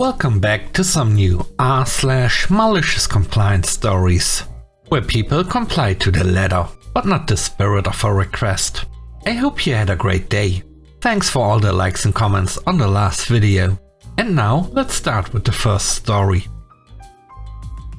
Welcome back to some new r/malicious compliance stories, where people comply to the letter, but not the spirit of a request. I hope you had a great day. Thanks for all the likes and comments on the last video. And now let's start with the first story.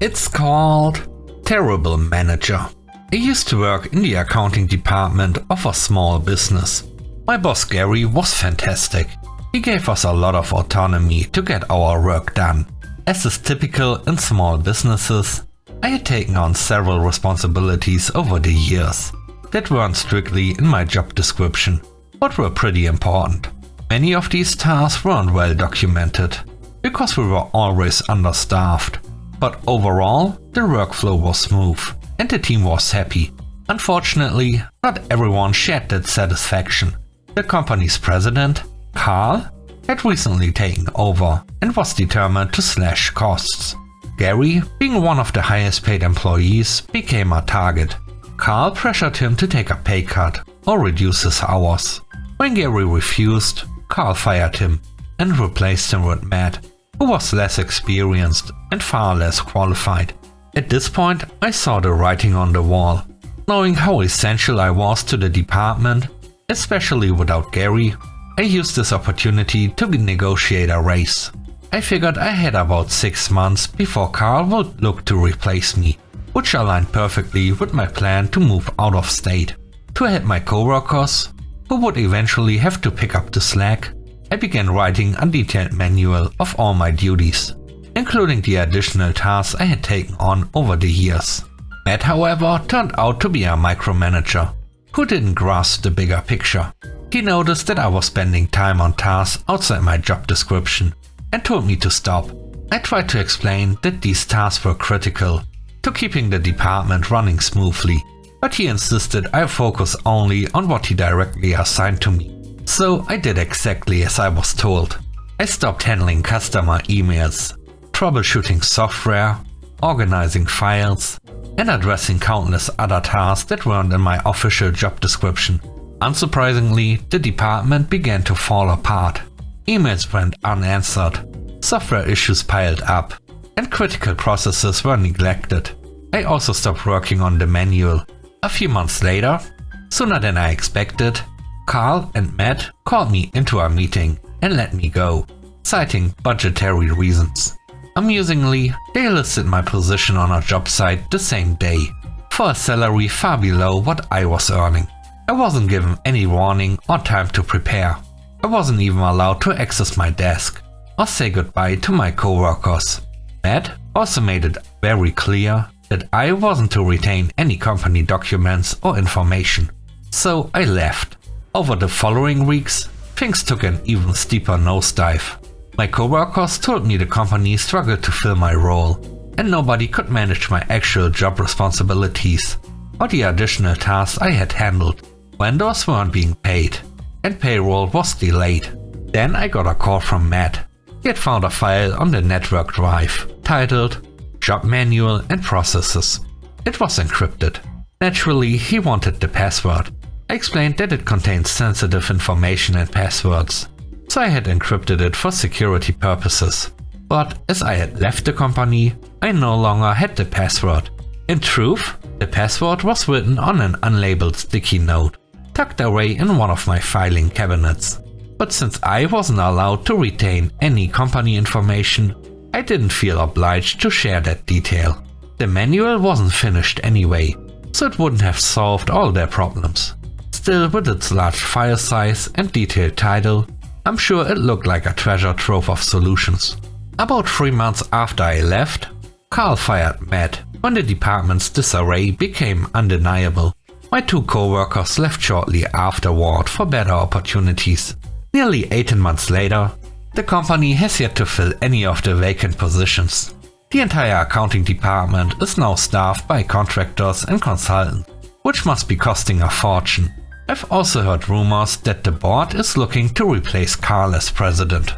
It's called Terrible Manager. I used to work in the accounting department of a small business. My boss Gary was fantastic. He gave us a lot of autonomy to get our work done. As is typical in small businesses, I had taken on several responsibilities over the years that weren't strictly in my job description, but were pretty important. Many of these tasks weren't well documented, because we were always understaffed. But overall, the workflow was smooth, and the team was happy. Unfortunately, not everyone shared that satisfaction. The company's president, Carl, had recently taken over and was determined to slash costs. Gary, being one of the highest paid employees, became a target. Carl pressured him to take a pay cut or reduce his hours. When Gary refused, Carl fired him and replaced him with Matt, who was less experienced and far less qualified. At this point, I saw the writing on the wall. Knowing how essential I was to the department, especially without Gary, I used this opportunity to negotiate a raise. I figured I had about 6 months before Carl would look to replace me, which aligned perfectly with my plan to move out of state. To help my coworkers, who would eventually have to pick up the slack, I began writing a detailed manual of all my duties, including the additional tasks I had taken on over the years. Matt, however, turned out to be a micromanager who didn't grasp the bigger picture. He noticed that I was spending time on tasks outside my job description and told me to stop. I tried to explain that these tasks were critical to keeping the department running smoothly, but he insisted I focus only on what he directly assigned to me. So I did exactly as I was told. I stopped handling customer emails, troubleshooting software, organizing files, and addressing countless other tasks that weren't in my official job description. Unsurprisingly, the department began to fall apart. Emails went unanswered, software issues piled up, and critical processes were neglected. I also stopped working on the manual. A few months later, sooner than I expected, Carl and Matt called me into a meeting and let me go, citing budgetary reasons. Amusingly, they listed my position on a job site the same day, for a salary far below what I was earning. I wasn't given any warning or time to prepare. I wasn't even allowed to access my desk or say goodbye to my coworkers. Matt also made it very clear that I wasn't to retain any company documents or information. So I left. Over the following weeks, things took an even steeper nosedive. My coworkers told me the company struggled to fill my role, and nobody could manage my actual job responsibilities or the additional tasks I had handled. Vendors weren't being paid, and payroll was delayed. Then I got a call from Matt. He had found a file on the network drive titled Job Manual and Processes. It was encrypted. Naturally, he wanted the password. I explained that it contained sensitive information and passwords, so I had encrypted it for security purposes. But as I had left the company, I no longer had the password. In truth, the password was written on an unlabeled sticky note, tucked away in one of my filing cabinets. But since I wasn't allowed to retain any company information, I didn't feel obliged to share that detail. The manual wasn't finished anyway, so it wouldn't have solved all their problems. Still, with its large file size and detailed title, I'm sure it looked like a treasure trove of solutions. About 3 months after I left, Carl fired Matt when the department's disarray became undeniable. My 2 co-workers left shortly afterward for better opportunities. Nearly 18 months later, the company has yet to fill any of the vacant positions. The entire accounting department is now staffed by contractors and consultants, which must be costing a fortune. I've also heard rumors that the board is looking to replace Carl as president.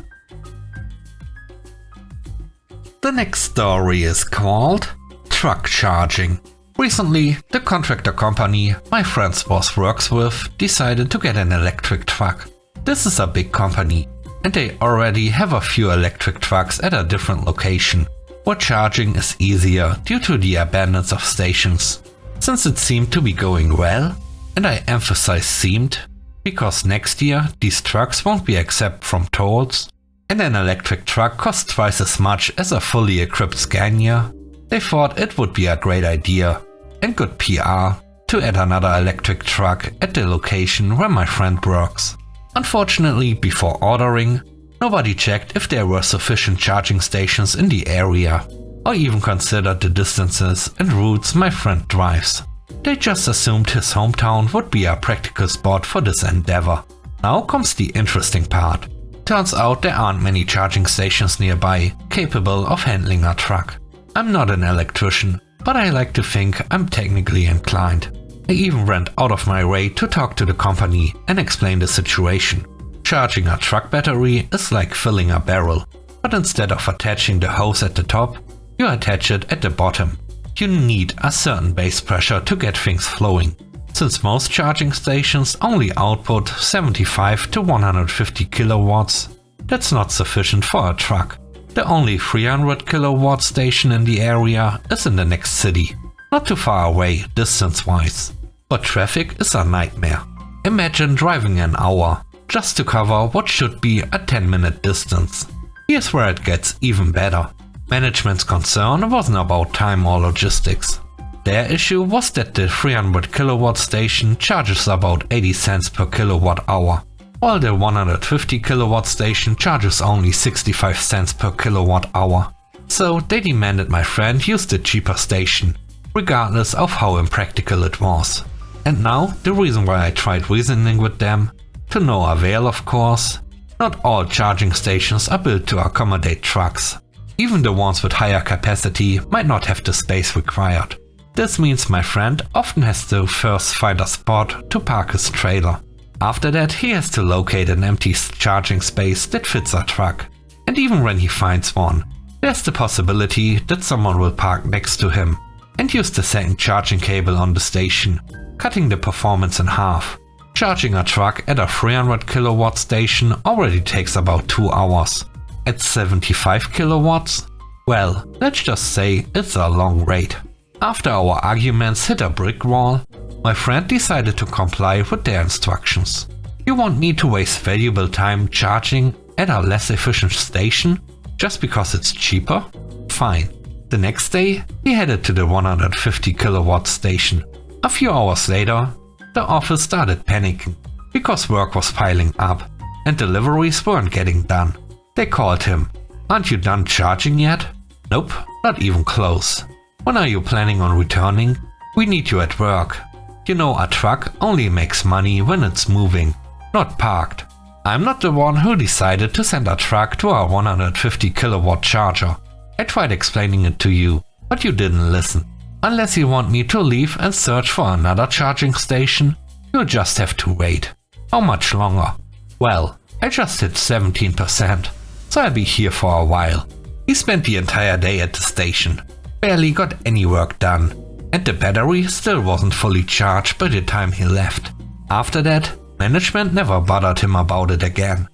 The next story is called Truck Charging. Recently, the contractor company my friend's boss works with decided to get an electric truck. This is a big company. and they already have a few electric trucks at a different location, where charging is easier due to the abundance of stations. Since it seemed to be going well, and I emphasize seemed, because next year these trucks won't be exempt from tolls, and an electric truck costs twice as much as a fully equipped Scania, they thought it would be a great idea and good PR to add another electric truck at the location where my friend works. Unfortunately, before ordering, nobody checked if there were sufficient charging stations in the area, or even considered the distances and routes my friend drives. They just assumed his hometown would be a practical spot for this endeavor. Now comes the interesting part. Turns out there aren't many charging stations nearby capable of handling a truck. I'm not an electrician, but I like to think I'm technically inclined. I even went out of my way to talk to the company and explain the situation. Charging a truck battery is like filling a barrel, but instead of attaching the hose at the top, you attach it at the bottom. You need a certain base pressure to get things flowing. Since most charging stations only output 75 to 150 kilowatts, that's not sufficient for a truck. The only 300 kilowatt station in the area is in the next city, not too far away distance-wise. But traffic is a nightmare. Imagine driving an hour just to cover what should be a 10-minute distance. Here's where it gets even better. Management's concern wasn't about time or logistics. Their issue was that the 300 kilowatt station charges about 80 cents per kilowatt hour, while the 150 kilowatt station charges only 65 cents per kilowatt hour. So they demanded my friend use the cheaper station, regardless of how impractical it was. And now the reason why I tried reasoning with them, to no avail of course. Not all charging stations are built to accommodate trucks. Even the ones with higher capacity might not have the space required. This means my friend often has to first find a spot to park his trailer. After that, he has to locate an empty charging space that fits a truck. And even when he finds one, there's the possibility that someone will park next to him and use the second charging cable on the station, cutting the performance in half. Charging a truck at a 300 kilowatt station already takes about 2 hours. At 75 kilowatts? Well, let's just say it's a long wait. After our arguments hit a brick wall, my friend decided to comply with their instructions. You want me to waste valuable time charging at a less efficient station just because it's cheaper? Fine. The next day, he headed to the 150 kilowatt station. A few hours later, the office started panicking because work was piling up and deliveries weren't getting done. They called him. Aren't you done charging yet? Nope, not even close. When are you planning on returning? We need you at work. You know, a truck only makes money when it's moving, not parked. I'm not the one who decided to send a truck to a 150 kilowatt charger. I tried explaining it to you, but you didn't listen. Unless you want me to leave and search for another charging station, you'll just have to wait. How much longer? Well, I just hit 17%, so I'll be here for a while. He spent the entire day at the station, barely got any work done, and the battery still wasn't fully charged by the time he left. After that, management never bothered him about it again.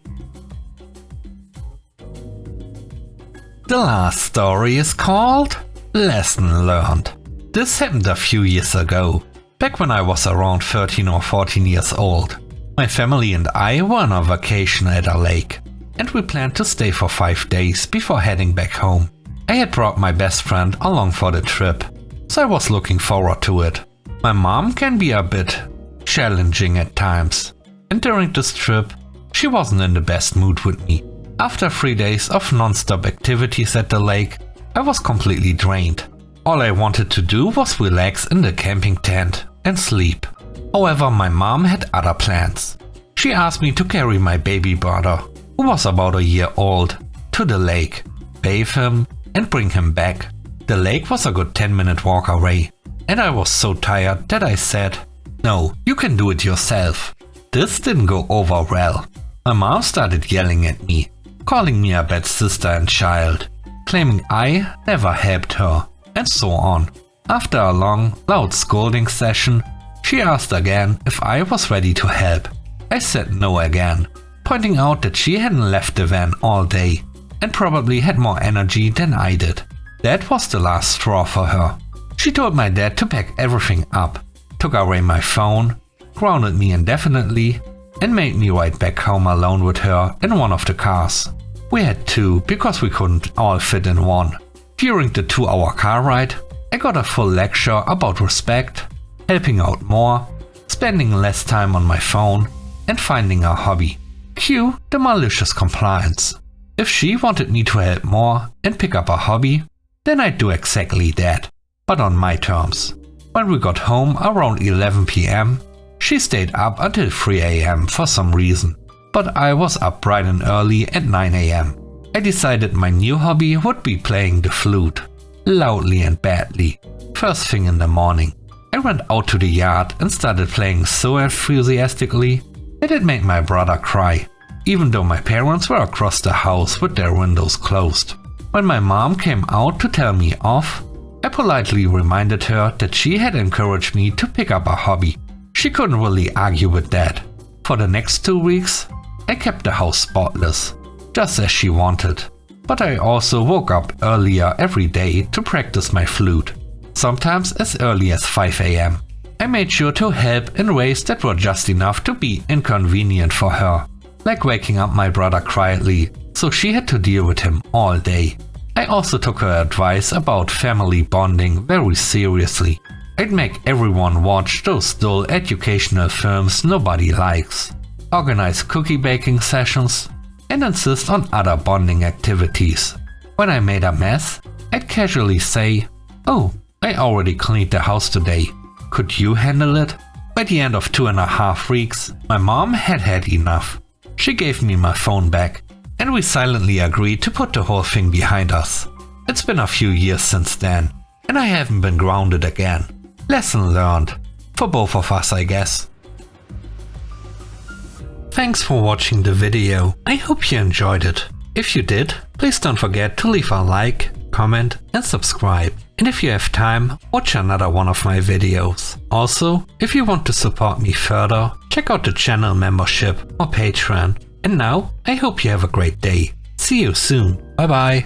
The last story is called Lesson Learned. This happened a few years ago, back when I was around 13 or 14 years old. My family and I were on a vacation at a lake, and we planned to stay for 5 days before heading back home. I had brought my best friend along for the trip, so I was looking forward to it. My mom can be a bit challenging at times, and during this trip, she wasn't in the best mood with me. After 3 days of non-stop activities at the lake, I was completely drained. All I wanted to do was relax in the camping tent and sleep. However, my mom had other plans. She asked me to carry my baby brother, who was about a year old, to the lake, bathe him and bring him back. The lake was a good 10-minute walk away, and I was so tired that I said, "No, you can do it yourself." This didn't go over well. My mom started yelling at me, calling me a bad sister and child, claiming I never helped her, and so on. After a long, loud scolding session, she asked again if I was ready to help. I said no again, pointing out that she hadn't left the van all day and probably had more energy than I did. That was the last straw for her. She told my dad to pack everything up, took away my phone, grounded me indefinitely, and made me ride back home alone with her in one of the cars. We had two because we couldn't all fit in one. During the 2-hour car ride, I got a full lecture about respect, helping out more, spending less time on my phone, and finding a hobby. Cue the malicious compliance. If she wanted me to help more and pick up a hobby, then I'd do exactly that, but on my terms. When we got home around 11 PM, she stayed up until 3 AM for some reason, but I was up bright and early at 9 AM. I decided my new hobby would be playing the flute, loudly and badly, first thing in the morning. I went out to the yard and started playing so enthusiastically that it made my brother cry, even though my parents were across the house with their windows closed. When my mom came out to tell me off, I politely reminded her that she had encouraged me to pick up a hobby. She couldn't really argue with that. For the next 2 weeks, I kept the house spotless, just as she wanted. But I also woke up earlier every day to practice my flute, sometimes as early as 5 AM. I made sure to help in ways that were just enough to be inconvenient for her, like waking up my brother quietly, so she had to deal with him all day. I also took her advice about family bonding very seriously. I'd make everyone watch those dull educational films nobody likes, organize cookie baking sessions, and insist on other bonding activities. When I made a mess, I'd casually say, "Oh, I already cleaned the house today. Could you handle it?" By the end of 2.5 weeks, my mom had had enough. She gave me my phone back, and we silently agreed to put the whole thing behind us. It's been a few years since then, and I haven't been grounded again. Lesson learned. For both of us, I guess. Thanks for watching the video. I hope you enjoyed it. If you did, please don't forget to leave a like, comment and subscribe. And if you have time, watch another one of my videos. Also, if you want to support me further, check out the channel membership or Patreon. And now, I hope you have a great day. See you soon. Bye bye.